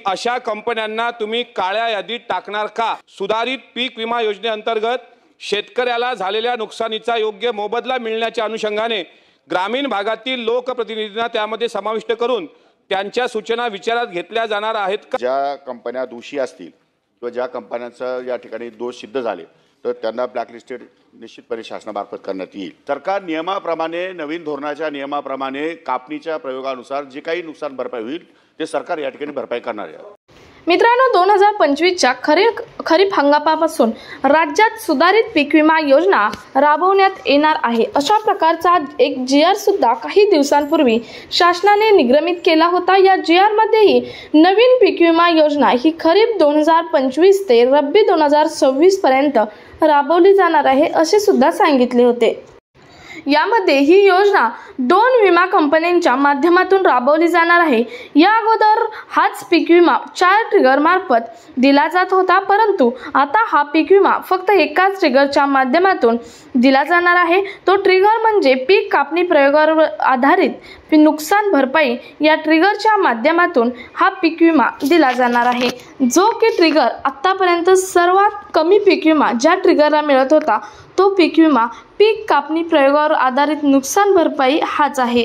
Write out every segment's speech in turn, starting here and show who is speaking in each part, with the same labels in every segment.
Speaker 1: अशा कंपन्यांना तुम्ही काळ्या यादीत टाकणार का? सुधारित पीक विमा योजनेअंतर्गत शेतकऱ्याला झालेल्या नुकसानीचा योग्य मोबदला मिळण्याच्या अनुषंगाने ग्रामीण भागातील लोकप्रतिनिधींना त्यामध्ये समाविष्ट करून त्यांच्या सूचना विचारात घेतल्या जाणार आहेत का?
Speaker 2: ज्या कंपन्या दोषी असतील किंवा ज्या कंपन्यांचा या ठिकाणी दोष सिद्ध झाले तर त्यांना ब्लॅकलिस्टेड निश्चितपणे शासनामार्फत करण्यात येईल। सरकार नियमाप्रमाणे नवीन धोरणाच्या नियमाप्रमाणे कापणीच्या प्रयोगानुसार जे काही नुकसान भरपाई होईल ते सरकार या ठिकाणी भरपाई करणार आहे।
Speaker 3: मित्रांनो, 2025च्या खरीप हंगामापासून राज्यात सुधारित पीक विमा योजना राबवण्यात येणार आहे। अशा प्रकारचा एक GR सुद्धा काही दिवसांपूर्वी शासनाने निर्गमित केला होता। या GR मध्येही नवीन पीक विमा योजना ही खरीप 2025 ते रब्बी 2026 पर्यंत राबवली जाणार आहे असे सुद्धा सांगितले होते। यामध्ये ही योजना 2 विमा कंपन्यांच्या माध्यमातून राबवली जाणार आहे। या अगोदर हाच पीक विमा 4 ट्रिगर मार्फत दिला जात होता, परंतु आता हा पीक विमा फक्त एकाच ट्रिगरच्या माध्यमातून दिला जाणार आहे। तो ट्रिगर म्हणजे पीक कापणी प्रयोगावर आधारित नुकसान भरपाई या ट्रिगरच्या माध्यमातून हा पीक विमा दिला जाणार आहे। जो की ट्रिगर आतापर्यंत सर्वात कमी पीक विमा ज्या ट्रिगरला मिळत होता तो पीक विमा पीक कापणी प्रयोगावर आधारित नुकसान भरपाई हाच आहे।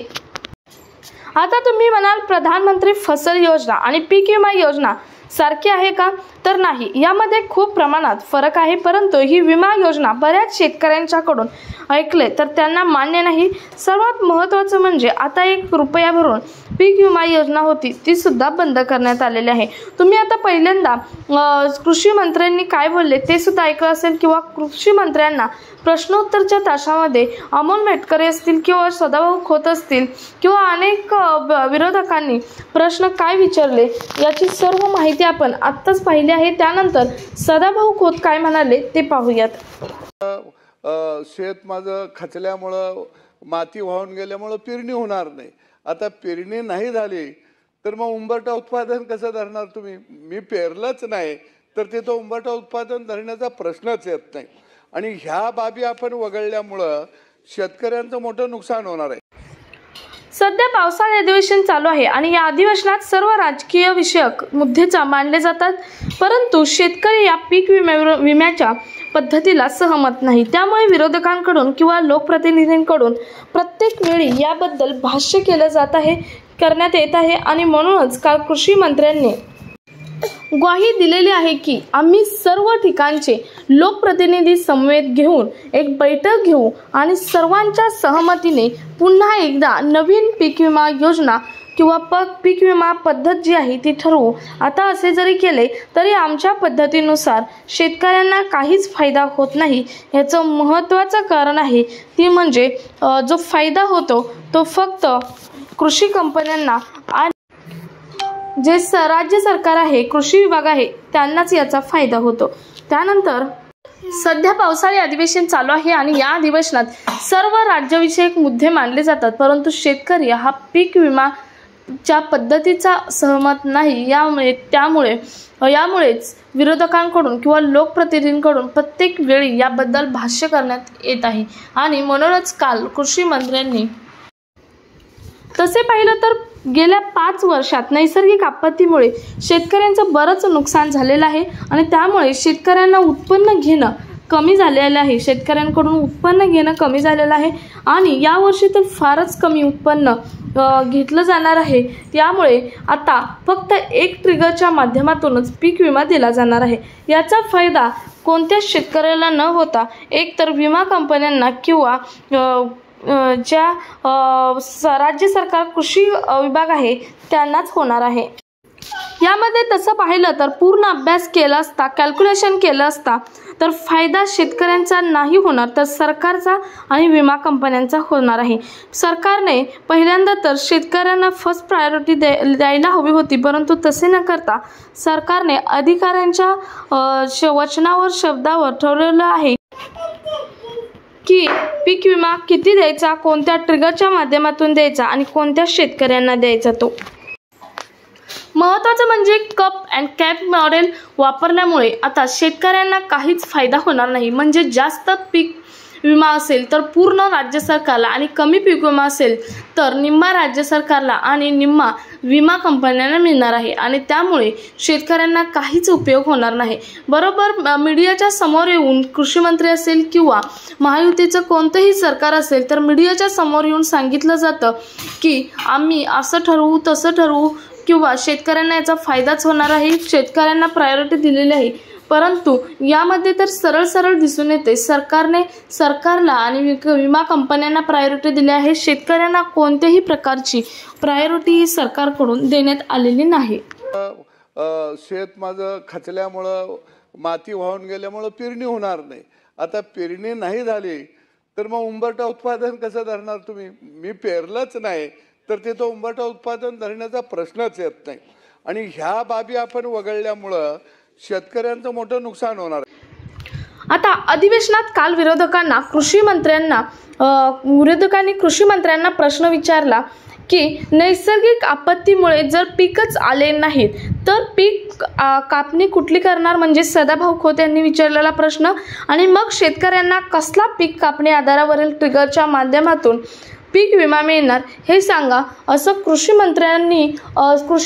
Speaker 3: आता तुम्ही म्हणाल प्रधानमंत्री फसल योजना आणि पीक विमा योजना सारखी आहे का? तर नाही, यामध्ये खूप प्रमाणात फरक आहे। परंतु ही विमा योजना बऱ्याच शेतकऱ्यांच्याकडून ऐकले तर त्यांना मान्य नाही। सर्वात महत्त्वाचं म्हणजे आता 1 रुपया भरून पीक विमा योजना होती ती सुद्धा बंद करण्यात आलेली आहे। तुम्ही आता पहिल्यांदा कृषी मंत्र्यांनी काय बोलले ते सुद्धा ऐकलं असेल किंवा कृषी मंत्र्यांना प्रश्नोत्तरच्या तासामध्ये अमोल मेटकरे असतील किंवा सदाभाऊ खोत असतील किंवा अनेक विरोधकांनी प्रश्न काय विचारले याची सर्व माहिती आपण आत्ताच पाहिली आहे। त्यानंतर सदाभाऊ खोत काय म्हणाले ते पाहूयात।
Speaker 4: शेत माझं खचल्यामुळं माती वाहून गेल्यामुळं पेरणी होणार नाही। आता पेरणी नाही झाली तर मग उंबरठा उत्पादन कसं धरणार तुम्ही? मी पेरलंच नाही तर तिथं उंबरठा उत्पादन धरण्याचा प्रश्नच येत नाही। आणि ह्या बाबी आपण वगळल्यामुळं शेतकऱ्यांचं मोठं नुकसान होणार आहे।
Speaker 3: सध्या पावसाळी अधिवेशन चालू आहे आणि या अधिवेशनात सर्व राजकीय विषयक मुद्दे मांडले जातात, परंतु शेतकरी या पीक विम्याच्या पद्धतीला सहमत नाही। त्यामुळे विरोधकांकडून किंवा लोकप्रतिनिधींकडून प्रत्येक वेळी याबद्दल भाष्य करण्यात येत आहे आणि म्हणूनच काल कृषी मंत्र्यांनी ग्वाही दिलेली आहे की आम्ही सर्व ठिकाणचे लोकप्रतिनिधी समवेत घेऊन एक बैठक घेऊ आणि सर्वांच्या सहमतीने पुन्हा एकदा नवीन पीक विमा योजना किंवा पीक विमा पद्धत जी आहे ती ठरवू। आता असे जरी केले तरी आमच्या पद्धतीनुसार शेतकऱ्यांना काहीच फायदा होत नाही। याचं महत्त्वाचं कारण आहे ती म्हणजे जो फायदा होतो तो फक्त कृषी कंपन्यांना आणि जे राज्य सरकार आहे, कृषी विभाग आहे त्यांनाच याचा फायदा होतो। त्यानंतर सध्या पावसाळी अधिवेशन चालू आहे आणि या अधिवेशनात सर्व राज्यविषयक मुद्दे मांडले जातात, परंतु शेतकरी हा पीक विमाच्या पद्धतीचा सहमत नाही। यामुळेच विरोधकांकडून किंवा लोकप्रतिनिधींकडून प्रत्येक वेळी याबद्दल भाष्य करण्यात येत आहे आणि म्हणूनच काल कृषी मंत्र्यांनी तसे पाहिलं तर गेल्या 5 वर्षात नैसर्गिक आपत्तीमुळे शेतकऱ्यांचं बरंच नुकसान झालेलं आहे आणि त्यामुळे शेतकऱ्यांना उत्पन्न घेणं कमी झालेलं आहे। शेतकऱ्यांकडून उत्पन्न घेणं कमी झालेलं आहे आणि यावर्षी तर फारच कमी उत्पन्न घेतलं जाणार आहे। त्यामुळे आता फक्त 1 ट्रिगरच्या माध्यमातूनच पीक विमा दिला जाणार आहे। याचा फायदा कोणत्याच शेतकऱ्याला न होता एकतर विमा कंपन्यांना किंवा ज्या राज्य सरकार कृषी विभाग आहे त्यांनाच होणार आहे। यामध्ये तसं पाहिलं तर पूर्ण अभ्यास केला असता, कॅल्क्युलेशन केलं असता तर फायदा शेतकऱ्यांचा नाही होणार तर सरकारचा आणि विमा कंपन्यांचा होणार आहे। सरकारने पहिल्यांदा तर शेतकऱ्यांना फर्स्ट प्रायोरिटी द्यायला हवी होती, परंतु तसे न करता सरकारने अधिकाऱ्यांच्या वचनावर शब्दावर ठरवलेलं आहे की पीक विमा किती द्यायचा, कोणत्या ट्रिगरच्या माध्यमातून द्यायचा आणि कोणत्या शेतकऱ्यांना द्यायचा तो। महत्त्वाचं म्हणजे कप अँड कॅप मॉडेल वापरल्यामुळे आता शेतकऱ्यांना काहीच फायदा होणार नाही, म्हणजे जास्त पीक विमा असेल तर पूर्ण राज्य सरकारला आणि कमी पीक विमा असेल तर निम्मा राज्य सरकारला आणि निम्मा विमा कंपन्यांना मिळणार आहे आणि त्यामुळे शेतकऱ्यांना काहीच उपयोग होणार नाही। बरोबर मीडियाच्या समोर येऊन कृषी मंत्री असेल किंवा महायुतीचं कोणतंही सरकार असेल तर मीडियाच्या समोर येऊन सांगितलं जातं की आम्ही असं ठरवू तसं ठरवू किंवा शेतकऱ्यांना याचा फायदाच होणार आहे, शेतकऱ्यांना प्रायोरिटी दिलेली आहे। परंतु यामध्ये तर सरळ दिसून येते सरकारला आणि विमा कंपन्यांना प्रायोरिटी दिली आहे, शेतकऱ्यांना कोणत्याही प्रकारची प्रायोरिटी सरकारकडून देण्यात आलेली नाही।
Speaker 4: शेत माझं खचल्यामुळं माती वाहून गेल्यामुळं पेरणी होणार नाही। आता पेरणी नाही झाली तर मग उंबरठा उत्पादन कसं धरणार तुम्ही? मी पेरलंच नाही तर ते तो उंबरठा उत्पादन धरण्याचा प्रश्नच येत नाही आणि ह्या बाबी आपण वगळल्यामुळं शेतकऱ्यांचं मोठं नुकसान होणार आहे।
Speaker 3: आता अधिवेशनात काल विरोधकांनी कृषी मंत्र्यांना प्रश्न विचारला की नैसर्गिक आपत्तीमुळे जर पीकच आले नाहीत तर पीक कापणी कुठली करणार, म्हणजे सदाभाऊ खोत यांनी विचारलेला प्रश्न। आणि मग शेतकऱ्यांना कसला पीक कापणी आधारावरील ट्रिगरच्या माध्यमातून पीक विमा मिळणार हे सांगा, असं कृषी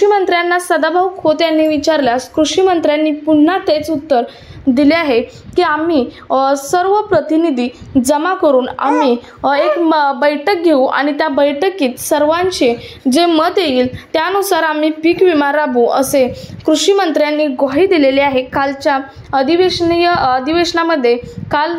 Speaker 3: मंत्र्यांना सदाभाऊ खोत यांनी विचारल्यास कृषी मंत्र्यांनी पुन्हा तेच उत्तर दिले आहे की आम्ही सर्व प्रतिनिधी जमा करून आम्ही एक बैठक घेऊ आणि त्या बैठकीत सर्वांचे जे मत येईल त्यानुसार आम्ही पीक विमा राबवू, असे कृषी मंत्र्यांनी ग्वाही दिलेली आहे। कालच्या अधिवेशनामध्ये काल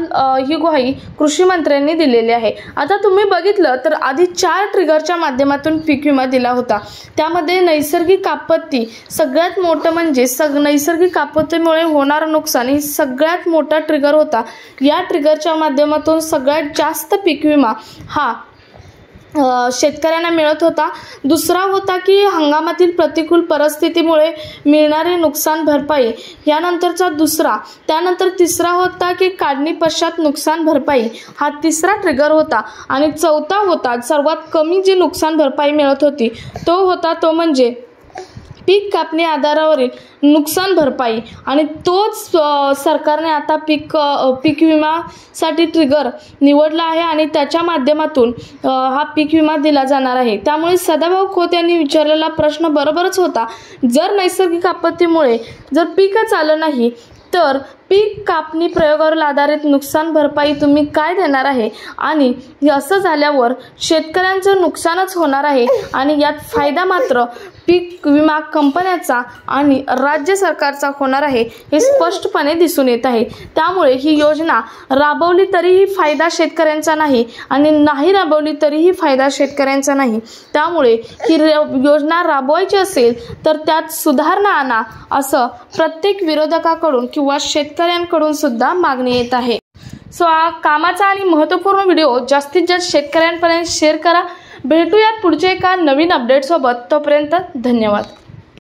Speaker 3: ही ग्वाही कृषी मंत्र्यांनी दिलेली आहे। आता तुम्ही बघितलं तर आधी 4 ट्रिगरच्या माध्यमातून पीक विमा दिला होता, त्यामध्ये नैसर्गिक आपत्ती सगळ्यात मोठं म्हणजे नैसर्गिक आपत्तीमुळे होणारं नुकसान ही सगळ्यात मोठा ट्रिगर होता। या ट्रिगरच्या माध्यमातून सगळ्यात जास्त पीक विमा हा शेतकऱ्यांना मिळत होता। दुसरा होता की हंगामातील प्रतिकूल परिस्थितीमुळे मिळणारी नुकसान भरपाई, यानंतरचा दुसरा, त्यानंतर तिसरा होता की काढणी पश्चात नुकसान भरपाई, हा तिसरा ट्रिगर होता। आणि चौथा होता सर्वात कमी जी नुकसान भरपाई मिळत होती तो म्हणजे पीक कापणी आधारावरील नुकसान भरपाई। आणि तोच सरकारने आता पीक विमासाठी ट्रिगर निवडला आहे आणि त्याच्या माध्यमातून हा पीक विमा दिला जाणार आहे। त्यामुळे सदाभाऊ खोत यांनी विचारलेला प्रश्न बरोबरच होता, जर नैसर्गिक आपत्तीमुळे जर पीकच आलं नाही तर पीक कापणी प्रयोगावर आधारित नुकसान भरपाई तुम्ही काय देणार आहे, आणि असं झाल्यावर शेतकऱ्यांचं नुकसानच होणार आहे आणि यात फायदा मात्र पीक विमा कंपन्याचा आणि राज्य सरकारचा होणार आहे हे स्पष्टपणे दिसून येत आहे। त्यामुळे ही योजना राबवली तरीही फायदा शेतकऱ्यांचा नाही आणि नाही राबवली तरीही फायदा शेतकऱ्यांचा नाही। त्यामुळे ही योजना राबवायची असेल तर त्यात सुधारणा आणा, असं प्रत्येक विरोधकाकडून किंवा शेतकऱ्यांकडून सुद्धा मागणी येत आहे। सो हा कामाचा आणि महत्त्वपूर्ण व्हिडिओ जास्तीत जास्त शेतकऱ्यांपर्यंत शेअर करा। भेटूयात पुढच्या एका नवीन अपडेट सोबत, तोपर्यंत धन्यवाद।